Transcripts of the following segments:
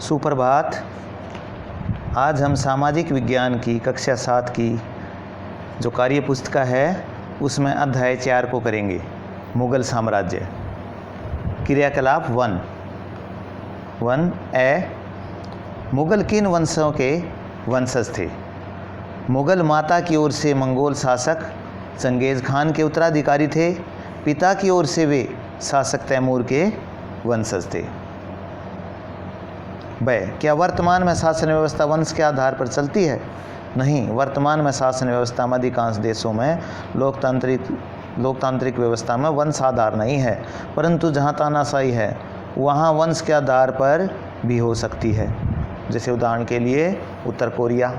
सुप्रभात। आज हम सामाजिक विज्ञान की कक्षा 7 की जो कार्य पुस्तिका है उसमें अध्याय 4 को करेंगे, मुगल साम्राज्य। क्रियाकलाप 1 ए मुगल किन वंशों के वंशज थे? मुगल माता की ओर से मंगोल शासक चंगेज़ खान के उत्तराधिकारी थे। पिता की ओर से वे शासक तैमूर के वंशज थे। ब क्या वर्तमान में शासन व्यवस्था वंश के आधार पर चलती है? नहीं, वर्तमान में शासन व्यवस्था में अधिकांश देशों में लोकतांत्रिक व्यवस्था में वंश आधार नहीं है, परंतु जहाँ तानाशाही है वहाँ वंश के आधार पर भी हो सकती है। जैसे उदाहरण के लिए उत्तर कोरिया।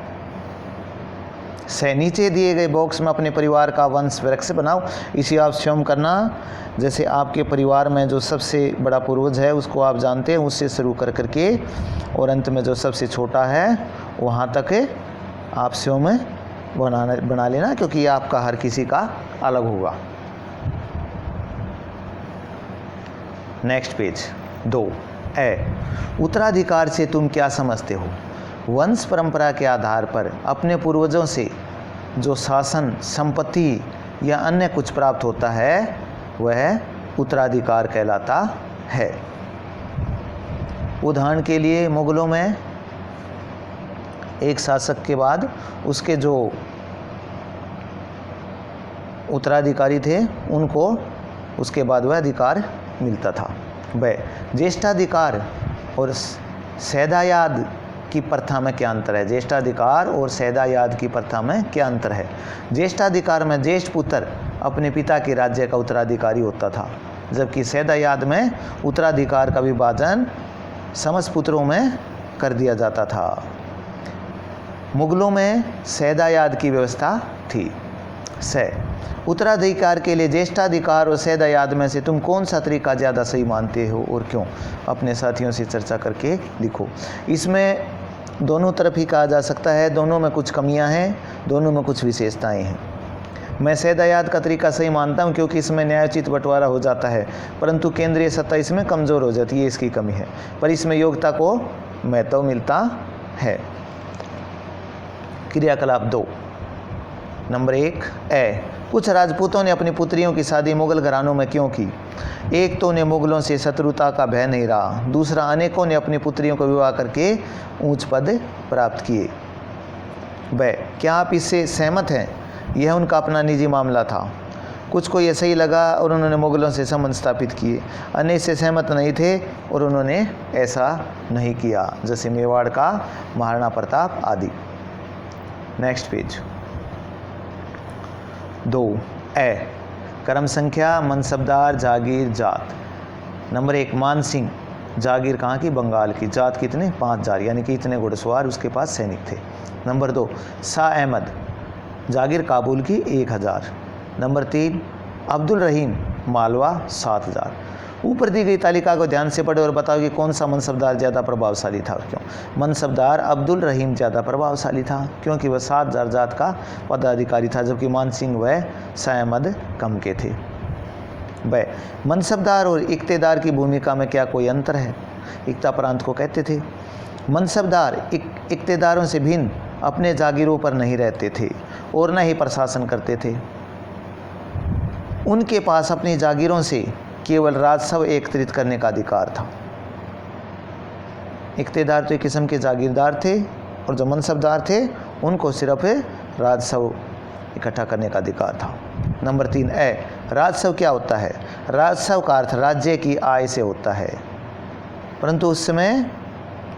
नीचे दिए गए बॉक्स में अपने परिवार का वंश वृक्ष बनाओ। इसे आप स्वयं करना। जैसे आपके परिवार में जो सबसे बड़ा पूर्वज है उसको आप जानते हैं, उससे शुरू कर करके और अंत में जो सबसे छोटा है वहाँ तक आप स्वयं बना लेना, क्योंकि आपका हर किसी का अलग होगा। नेक्स्ट पेज 2 उत्तराधिकार से तुम क्या समझते हो? वंश परंपरा के आधार पर अपने पूर्वजों से जो शासन, संपत्ति या अन्य कुछ प्राप्त होता है वह उत्तराधिकार कहलाता है। उदाहरण के लिए मुगलों में एक शासक के बाद उसके जो उत्तराधिकारी थे उनको उसके बाद वह अधिकार मिलता था। ज्येष्ठाधिकार और सैदायाद की प्रथा में क्या अंतर है? ज्येष्ठाधिकार और सैदायाद की प्रथा में क्या अंतर है? ज्येष्ठाधिकार में ज्येष्ठ पुत्र अपने पिता के राज्य का उत्तराधिकारी होता था, जबकि सैदायाद में उत्तराधिकार का विभाजन समस्त पुत्रों में कर दिया जाता था। मुगलों में सैदायाद की व्यवस्था थी। उत्तराधिकार के लिए ज्येष्ठाधिकार और सैदायाद में से तुम कौन सा तरीका ज़्यादा सही मानते हो और क्यों? अपने साथियों से चर्चा करके लिखो। इसमें दोनों तरफ ही कहा जा सकता है, दोनों में कुछ कमियां हैं, दोनों में कुछ विशेषताएं हैं। मैं सैदायाद का तरीका सही मानता हूं क्योंकि इसमें न्यायोचित बंटवारा हो जाता है, परंतु केंद्रीय सत्ता इसमें कमज़ोर हो जाती है, इसकी कमी है, पर इसमें योग्यता को महत्व मिलता है। क्रियाकलाप 2 नंबर 1 कुछ राजपूतों ने अपनी पुत्रियों की शादी मुगल घरानों में क्यों की? एक तो उन्हें मुगलों से शत्रुता का भय नहीं रहा, दूसरा अनेकों ने अपनी पुत्रियों को विवाह करके ऊंच पद प्राप्त किए। क्या आप इससे सहमत हैं? यह उनका अपना निजी मामला था। कुछ को यह सही लगा और उन्होंने मुगलों से संबंध स्थापित किए, अन्य इससे सहमत नहीं थे और उन्होंने ऐसा नहीं किया, जैसे मेवाड़ का महाराणा प्रताप आदि। नेक्स्ट पेज 2 क्रम संख्या, मनसबदार, जागीर, जात। नंबर 1 मान सिंह, जागीर कहाँ की? बंगाल की। जात कितने? 5000, यानी कि इतने घुड़सवार उसके पास सैनिक थे। नंबर 2 शाह अहमद, जागीर काबुल की 1000। नंबर 3 अब्दुल रहीम, मालवा 7000। ऊपर दी गई तालिका को ध्यान से पढ़ो और बताओ कि कौन सा मनसबदार ज़्यादा प्रभावशाली था और क्यों? मनसबदार अब्दुल रहीम ज़्यादा प्रभावशाली था क्योंकि वह 7000 जात का पदाधिकारी था, जबकि मान सिंह वह शाह अहमद कम के थे। मनसबदार और इक्तेदार की भूमिका में क्या कोई अंतर है? इक्ता प्रांत को कहते थे। मनसबदार इक्तेदारों से भिन्न अपने जागीरों पर नहीं रहते थे और न ही प्रशासन करते थे। उनके पास अपनी जागीरों से केवल राजस्व एकत्रित करने का अधिकार था। इक्तेदार तो एक किस्म के जागीरदार थे और जो मनसबदार थे उनको सिर्फ राजस्व इकट्ठा करने का अधिकार था। नंबर 3 राजस्व क्या होता है? राजस्व का अर्थ राज्य की आय से होता है, परंतु उस समय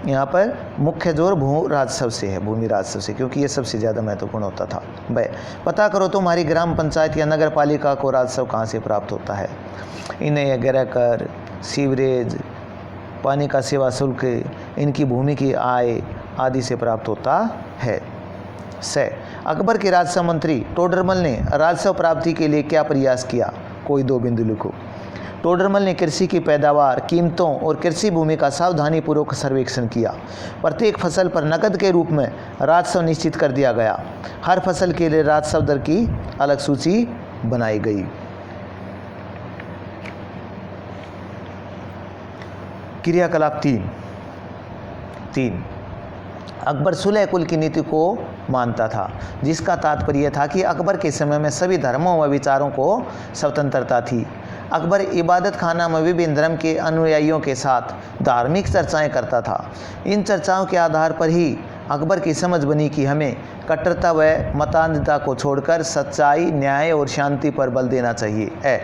यहाँ पर मुख्य जोर भू राजस्व से है, भूमि राजस्व से, क्योंकि ये सबसे ज़्यादा महत्वपूर्ण होता था। पता करो तुम्हारी ग्राम पंचायत या नगर पालिका को राजस्व कहाँ से प्राप्त होता है? इन्हें गृह कर, सीवरेज, पानी का सेवा शुल्क, इनकी भूमि की आय आदि से प्राप्त होता है। अकबर के राजस्व मंत्री टोडरमल ने राजस्व प्राप्ति के लिए क्या प्रयास किया? कोई 2 बिंदु लिखो। टोडरमल ने कृषि की पैदावार, कीमतों और कृषि भूमि का सावधानीपूर्वक सर्वेक्षण किया। प्रत्येक फसल पर नकद के रूप में राजस्व निश्चित कर दिया गया। हर फसल के लिए राजस्व दर की अलग सूची बनाई गई। क्रियाकलाप 3 3, अकबर सुलह कुल की नीति को मानता था, जिसका तात्पर्य था कि अकबर के समय में सभी धर्मों व विचारों को स्वतंत्रता थी। अकबर इबादत खाना में विभिन्न धर्म के अनुयायियों के साथ धार्मिक चर्चाएं करता था। इन चर्चाओं के आधार पर ही अकबर की समझ बनी कि हमें कट्टरता व मतान्धता को छोड़कर सच्चाई, न्याय और शांति पर बल देना चाहिए।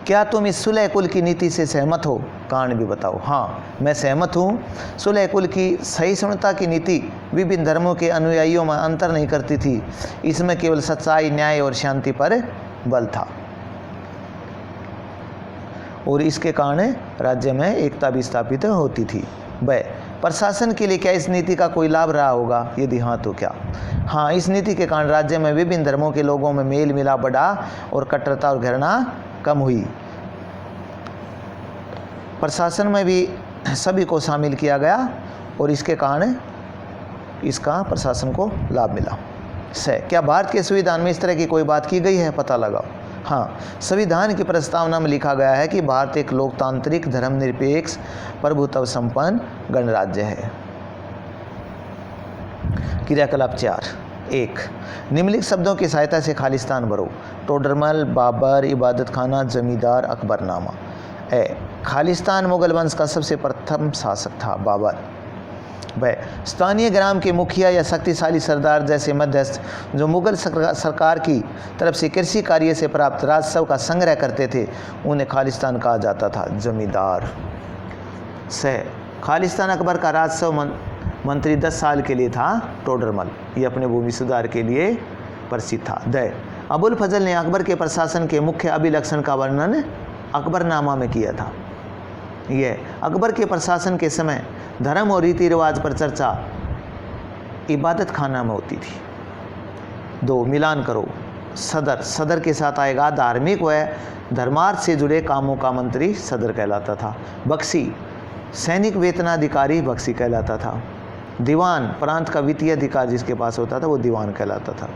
क्या तुम इस सुलह कुल की नीति से सहमत हो? कारण भी बताओ। हाँ, मैं सहमत हूँ। सुलह कुल की सहिष्णुता की नीति विभिन्न धर्मों के अनुयायियों में अंतर नहीं करती थी, इसमें केवल सच्चाई, न्याय और शांति पर बल था और इसके कारण राज्य में एकता भी स्थापित होती थी। प्रशासन के लिए क्या इस नीति का कोई लाभ रहा होगा? यदि हाँ तो क्या? हाँ, इस नीति के कारण राज्य में विभिन्न धर्मों के लोगों में मेल मिलाप बढ़ा और कट्टरता और घृणा कम हुई। प्रशासन में भी सभी को शामिल किया गया और इसके कारण इसका प्रशासन को लाभ मिला। क्या भारत के संविधान में इस तरह की कोई बात की गई है? पता लगाओ। हाँ, संविधान की प्रस्तावना में लिखा गया है कि भारत एक लोकतांत्रिक, धर्मनिरपेक्ष, प्रभुत्व संपन्न गणराज्य है। क्रियाकलाप 4। 1, निम्नलिखित शब्दों की सहायता से खाली स्थान भरो। टोडरमल, बाबर, इबादत खाना, जमींदार, अकबरनामा। खालिस्तान मुगल वंश का सबसे प्रथम शासक था, बाबर। स्थानीय ग्राम के मुखिया या शक्तिशाली सरदार जैसे मध्यस्थ जो मुगल सरकार की तरफ से कृषि कार्य से प्राप्त राजस्व का संग्रह करते थे, उन्हें खालिस्तान कहा जाता था, जमींदार। खालिस्तान अकबर का राजस्व मंत्री 10 साल के लिए था, टोडरमल। ये अपने भूमि सुधार के लिए प्रसिद्ध था। अबुल फजल ने अकबर के प्रशासन के मुख्य अभिलक्षण का वर्णन अकबरनामा में किया था। यह अकबर के प्रशासन के समय धर्म और रीति रिवाज पर चर्चा इबादत खाना में होती थी। 2, मिलान करो। सदर के साथ आएगा धार्मिक व धर्मार्थ से जुड़े कामों का मंत्री सदर कहलाता था। बख्शी, सैनिक वेतनाधिकारी बख्शी कहलाता था। दीवान, प्रांत का वित्तीय अधिकार जिसके पास होता था वो दीवान कहलाता था।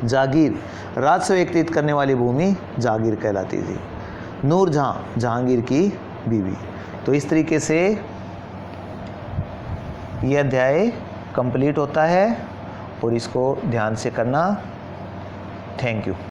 जागीर, राजस्व एकत्रित करने वाली भूमि जागीर कहलाती थी। नूरजहां, जहांगीर की बीवी। तो इस तरीके से यह अध्याय कंप्लीट होता है और इसको ध्यान से करना। Thank you.